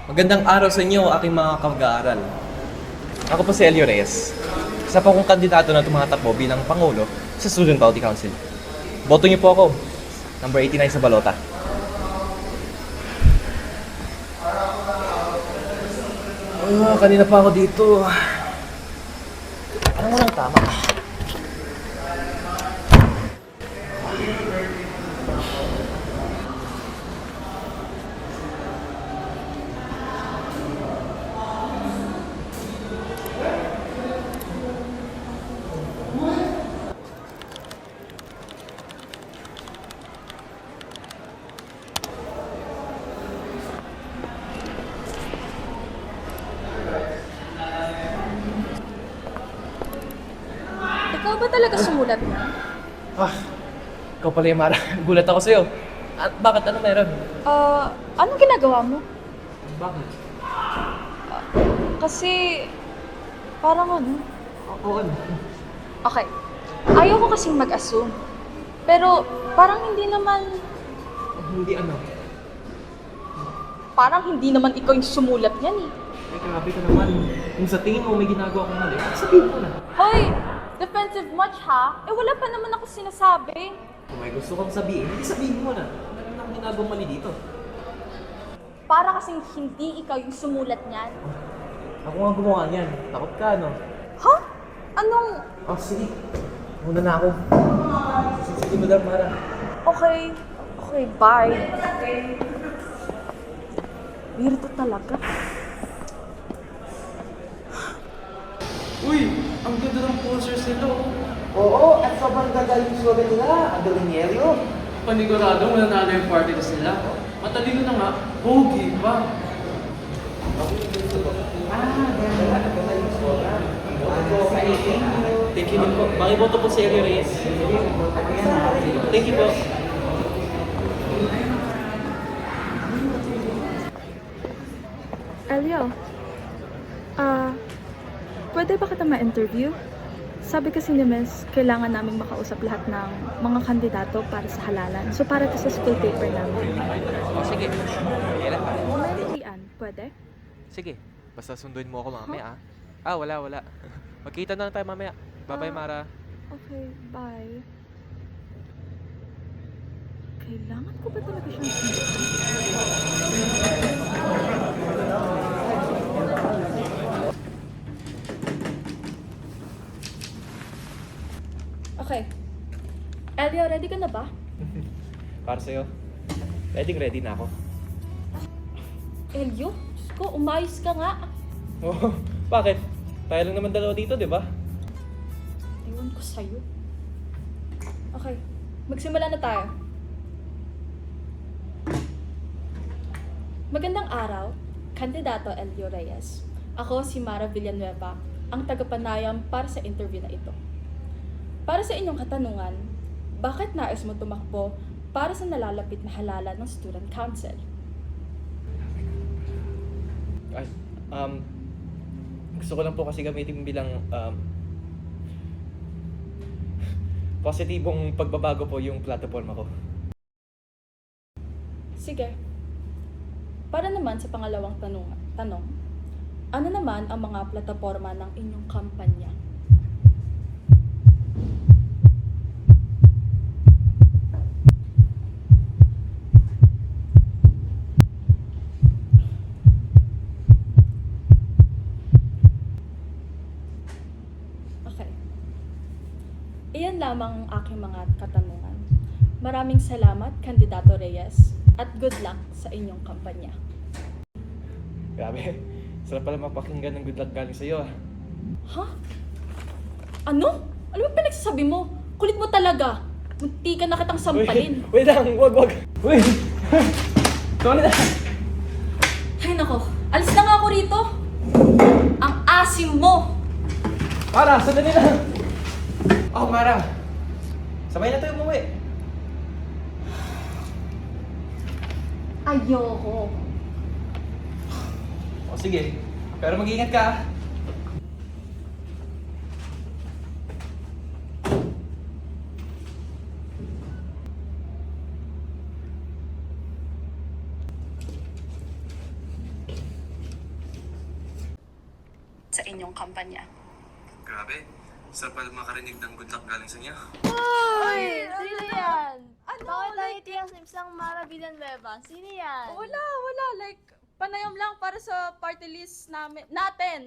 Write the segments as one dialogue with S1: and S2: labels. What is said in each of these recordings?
S1: Magandang araw sa inyo, aking mga kamag-aaral. Ako po si Elio Reyes. Isa po akong kandidato na tumatakbo bilang Pangulo sa Student Body Council. Boto niyo po ako. Number 89 sa balota. Kanina pa ako dito. Ano mo lang tama?
S2: Ikaw ba talaga sumulat na?
S1: Ikaw pala yung Mara. Gulat ako sa'yo. At bakit? Ano meron?
S2: Anong ginagawa mo?
S1: Bakit?
S2: Kasi, parang ano?
S1: Oo, ano?
S2: Okay, ayoko kasing mag-assume. Pero, parang hindi naman,
S1: Hindi ano.
S2: parang hindi naman ikaw yung sumulat niyan eh.
S1: Ay, grabe ka naman. Kung sa tingin mo may ginagawa akong mali, sabihin mo na.
S2: Hoy! Defensive much ha? Eh wala pa naman ako sinasabi.
S1: Kung may gusto kang sabihin, hindi sabihin mo na. Meron akong ginagawang mali dito.
S2: Para kasing hindi ikaw yung sumulat niyan.
S1: Ako nga gumawa niyan. Takot ka, no?
S2: Ha? Anong...
S1: Oh, sige. Muna na ako. Sige, Madam Mara.
S2: Okay. Okay, bye. Weird to talaga.
S1: Uy! Ang ganda ng posters nila, oh.
S3: Oo, at sobrang ganda yung slogan nila, Adolinero.
S4: Panigurado mananalo yung party list nila. Matalino na nga, pogi pa.
S3: Ganda yung slogan.
S1: Thank you din po. Makiboto po si Elio Reyes. Thank you po.
S5: Elio, pwede ba kita ma-interview? Sabi kasi ni Miss, kailangan naming makausap lahat ng mga kandidato para sa halalan. So para to sa school paper namin.
S1: Oh, sige. Kailan pa?
S5: Ian, pwede?
S1: Sige. Basta sunduin mo ako mamaya, ah. Wala. Magkita na lang tayo mamaya. Bye-bye, Mara.
S5: Okay, bye. Kailangan ko ba talaga siyang
S2: Okay. Elio, ready ka na ba?
S1: Para sa'yo. Ready na ako.
S2: Elio? Diyos ko, umayos ka nga.
S1: Oh, bakit? Tayo lang naman dalawa dito, di ba?
S2: Ewan ko sa'yo. Okay, magsimula na tayo. Magandang araw, Kandidato Elio Reyes. Ako si Mara Villanueva, ang tagapanayam para sa interview na ito. Para sa inyong katanungan, bakit nais mo tumakbo para sa nalalapit na halalan ng Student Council?
S1: Ay, gusto ko lang po kasi gamitin bilang, positibong pagbabago po yung platforma ko.
S2: Sige. Para naman sa pangalawang tanong, ano naman ang mga plataforma ng inyong kampanya? Okay. Iyan lamang ang aking mga katanungan. Maraming salamat, Kandidato Reyes, at good luck sa inyong kampanya.
S1: Grabe. Sarap pala mapakinggan ng good luck galing sa'yo, ah.
S2: Ha? Ano? Ano ba pinagsasabi mo? Kulit mo talaga. Munti ka na kitang sampalin.
S1: Wait lang, wag. Uy! Tony na!
S2: Ay nako, alis na nga ako rito. Ang asim mo!
S1: Mara, sandali lang! Oh, Mara! Sabay na tayo umuwi.
S2: Ayoko.
S1: O sige, pero mag-iingat ka, ah.
S2: inyong kampanya.
S1: Grabe. Sarap pala makarinig ng good luck galing sa niya.
S6: Uy! Sino yan? Ano? Bakit nakiti ang simsang Mara Villanueva? Sino yan?
S2: Wala. Like, panayam lang para sa party list natin.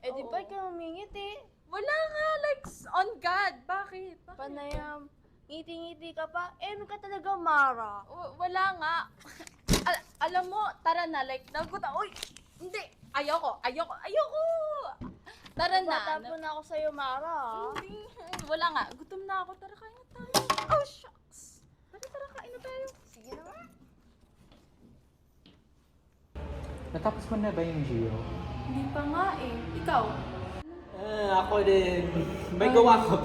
S6: Eh di
S2: Oo.
S6: ba ikaw humingit eh?
S2: Wala nga, like, on God. Bakit?
S6: Panayam. Ngiti-ngiti ka pa? Eh, ano ka talaga, Mara?
S2: Wala nga. Alam mo, tara na, like, uy, hindi, ayoko. Tara na.
S6: Tatapon na ako sa'yo, Mara. ah.
S2: Hindi, wala nga, gutom na ako, tara kain na tayo. Oh, shucks. Tara, kain na tayo.
S6: Sige na nga.
S3: Natapos mo na ba yung Gio?
S2: Hindi pa nga eh. Ikaw?
S3: Ako din. May gawa ko.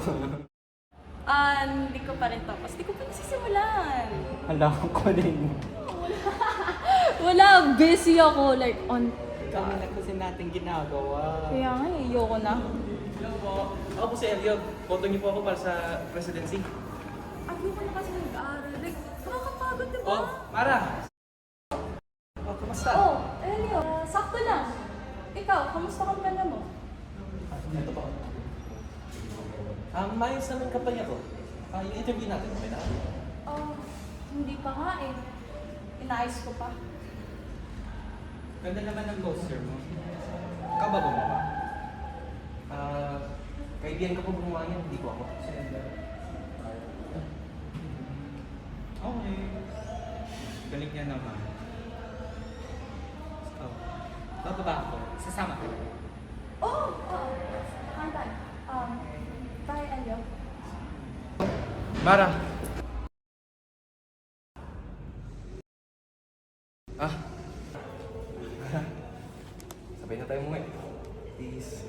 S2: Hindi ko pa rin tapos. Hindi ko pa nasisimulan.
S3: Alam ko din.
S2: Wala, busy ako, like, on
S3: Kami na kasi natin ginagawa.
S2: Kaya nga, ayoko na.
S1: Hello po. Ako po si Elliot. Photo niyo po ako para sa presidency.
S2: Ayoko na kasi nag-aaral. Like, nakakapagod, diba?
S1: Oh, Mara! Oh, kumusta?
S2: Oh, Elio, sakto lang. Ikaw, kamusta kampanya mo?
S1: Ito po. Mayos naman yung kampanya ko. Yung interview natin, okay na?
S2: Hindi pa nga eh. Inayos ko pa.
S3: Ganda naman ng poster mo.
S1: Ikaw ba gumawa? Kaibigan ko po gumawa niyan, hindi ko ako.
S3: Okay. Galing niya naman. So, bababa ako. Sasama ka.
S2: Oh! Kantan. Bye, Elio.
S1: Mara! Sabay na tayo umuwi. Please.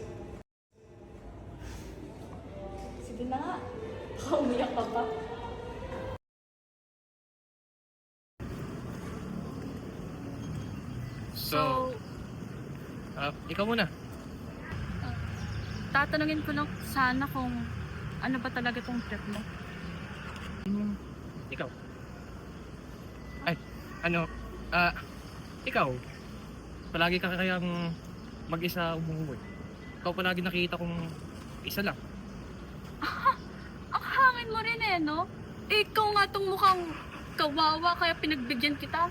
S2: Sige na nga. Baka umiyak ka pa.
S4: So, ikaw muna.
S5: Tatanungin ko lang sana kung ano ba talaga tong trip mo.
S4: Ikaw. Ay, ikaw. Palagi ka kayang mag-isa umuwi. Ikaw palagi nakita kong isa lang.
S5: Ang hangin mo rin eh, no? Ikaw nga tong mukhang kawawa kaya pinagbigyan kita.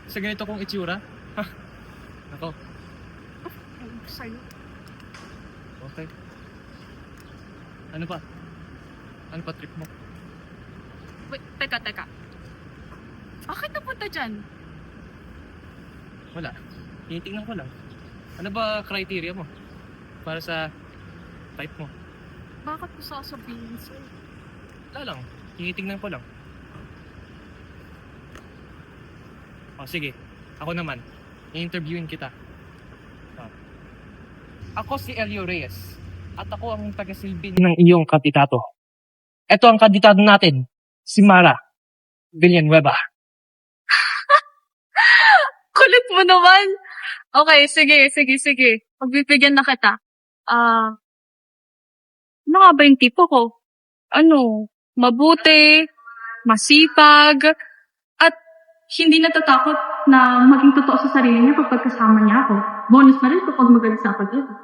S4: Sa ganito kong itsura. Ha? Ako.
S5: Sa'yo.
S4: Okay. Ano pa? Ano pa trip mo?
S5: Wait, teka. Bakit napunta dyan?
S4: Wala. Tinitingnan ko lang. Ano ba criteria mo? Para sa type mo?
S5: Bakit ko sasabihin sa'yo?
S4: Wala lang. Tinitingnan ko lang. O sige. Ako naman. I-interviewin kita. Ako si Elio Reyes. At ako ang taga-silbi ng iyong kandidato. Ito ang kandidato natin. Si Mara Villanueva.
S5: Kulit mo naman! Okay, sige. Pagbibigyan na kita. Ano nga ba yung tipo ko? Ano? Mabuti, masipag, at hindi natatakot na maging totoo sa sarili niya kapag kasama niya ako. Bonus na rin kapag magaling sa pag-ibig.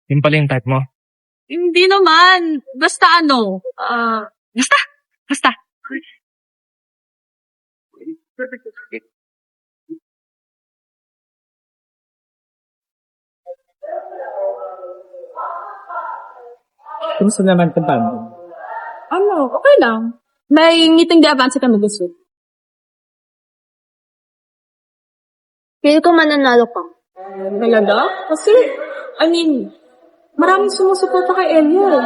S4: Yun pala yung type mo.
S5: Hindi naman. Basta ano. Basta.
S3: Kumusta naman ka ba?
S5: Ano, okay lang. May meeting de advance kami gusto.
S6: Feel ko mananalo ka.
S5: Talaga? Kasi, maraming sumusuporta kay Elio.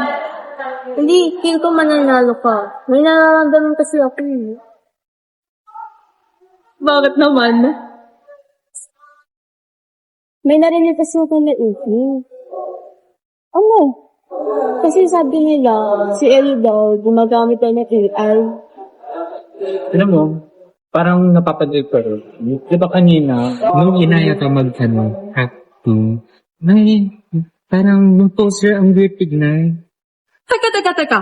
S6: Hindi, feel ko mananalo ka. May nararamdaman kasi ako eh.
S5: Bakit naman?
S6: May narinig kasi ako na ikin. Ano? Kasi sabi nila, si Ellie daw, gumagamit daw ng AI.
S7: Alam mo, parang napapadrig ko rin. Di ba kanina, nung inaya ka happy, may parang yung poster ang weird tignan.
S5: Teka.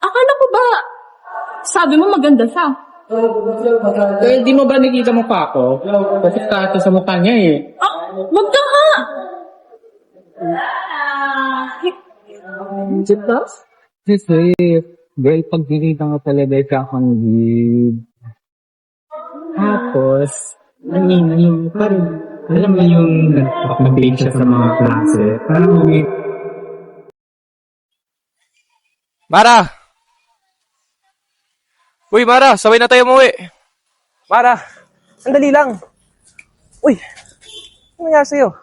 S5: Akala ko ba, sabi mo maganda siya.
S7: Eh, di mo ba nakita mo pa ako? Kasi tato sa mukha niya eh.
S5: Wag ka nga!
S7: Kasi, girl, pag nakita mo talaga ka akong lead. Tapos, yung, parang, alam mo yung nag-bake siya sa mga klase. Parang may
S1: Mara! Uy, Mara, sabay na tayo umuwi. Mara, sandali lang. Uy, ano nangyari sa'yo?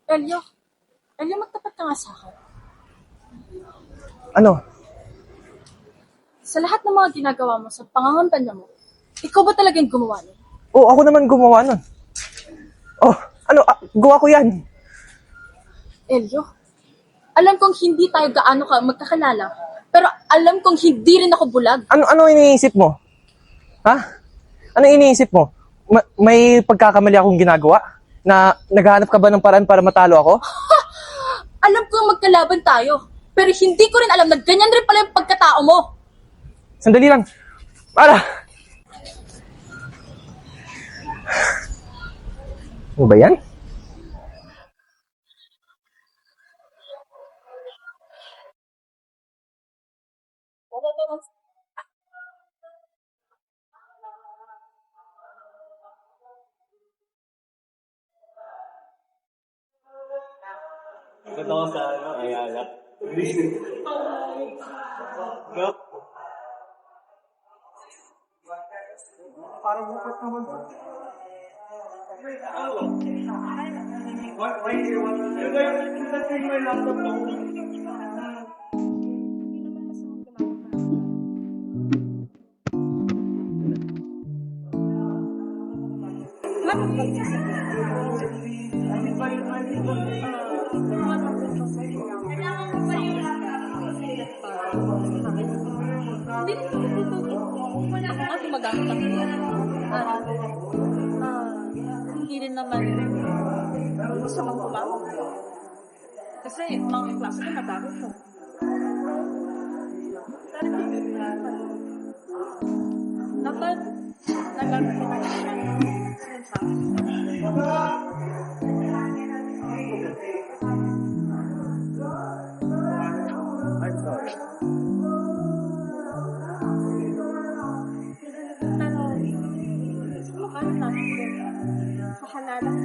S2: Elio, magtapat ka nga sa akin.
S1: Ano?
S2: Sa lahat ng mga ginagawa mo sa pangangampanya mo, ikaw ba talagang gumawa nun?
S1: Oh, ako naman gumawa nun. Oh, ano, gawa ko yan.
S2: Elio, alam kong hindi tayo gaano ka magkakalala, pero alam kong hindi rin ako bulag.
S1: Ano iniisip mo? Ha? Ano iniisip mo? May pagkakamali akong ginagawa? Na naghahanap ka ba ng paraan para matalo ako?
S2: Alam kong magkalaban tayo, pero hindi ko rin alam na ganyan rin pala yung pagkatao mo.
S1: Sandali lang. Mara! Ano ba yan?
S5: At magamit ang hindi rin naman gusto mong kumawag. Kasi mga klase na madami ko. Dapat nagamit ko sa halalan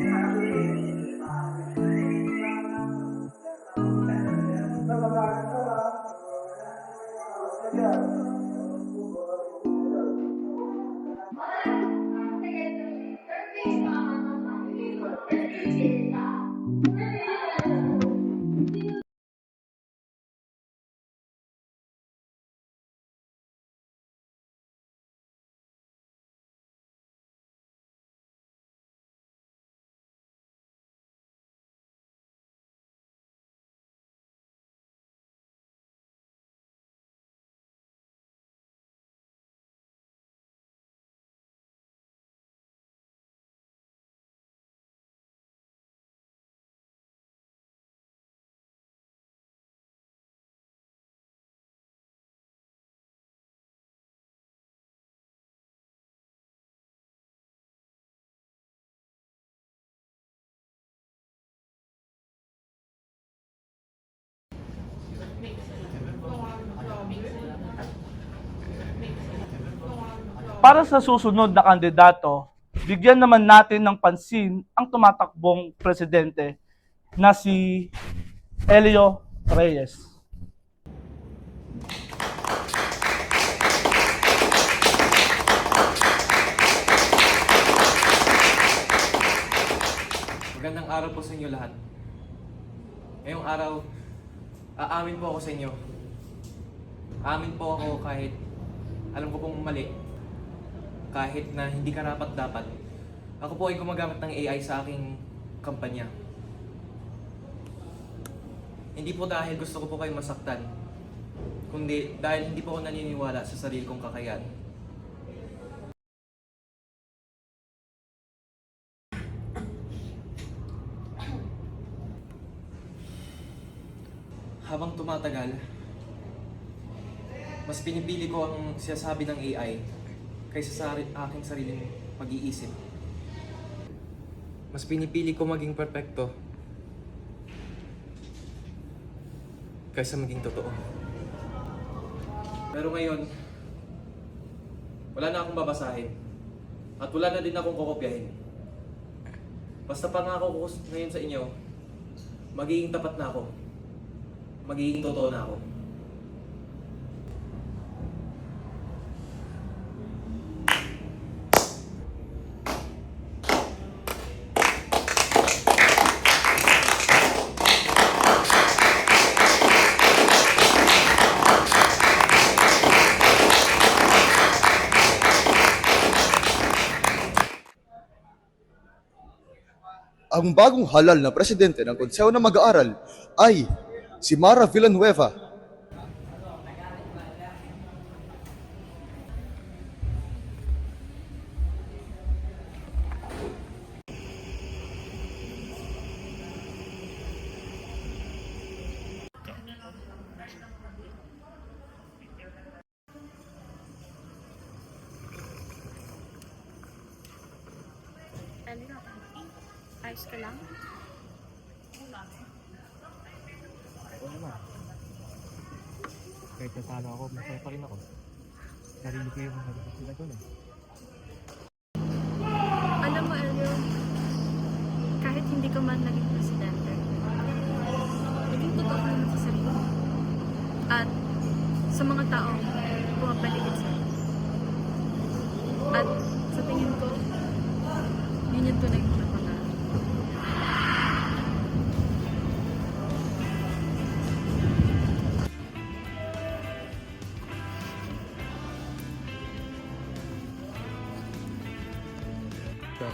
S8: Para sa susunod na kandidato, bigyan naman natin ng pansin ang tumatakbong presidente na si Elio Reyes.
S1: Magandang araw po sa inyo lahat. Ngayong araw, aamin po ako sa inyo. Aamin po ako kahit alam ko pong mali. Kahit na hindi karapat-dapat. Ako po ay gumagamit ng AI sa aking kampanya. Hindi po dahil gusto ko po kayo masaktan, kundi dahil hindi po ako naniniwala sa sarili kong kakayahan. Habang tumatagal, mas pinipili ko ang sinasabi ng AI kaysa sa aking sariling pag-iisip. Mas pinipili ko maging perpekto kaysa maging totoo. Pero ngayon, wala na akong babasahin at wala na din akong kokopyahin. Basta pangako ko ngayon sa inyo, magiging tapat na ako. Magiging totoo na ako.
S9: Ang bagong halal na presidente ng Konseho ng Mag-aaral ay si Mara Villanueva.
S5: Ayos ka lang?
S1: Oo naman. Kahit na paano ako, masaya pa rin ako. Sarili ko yung nagiging sila doon eh.
S5: Alam mo, Elio, kahit hindi ka man naging presidente, naging totoo ka naman sa sarili mo. At sa mga taong pumapaligid sa'yo. At sa tingin ko, yun yung tunay mo na pangarap.
S1: So,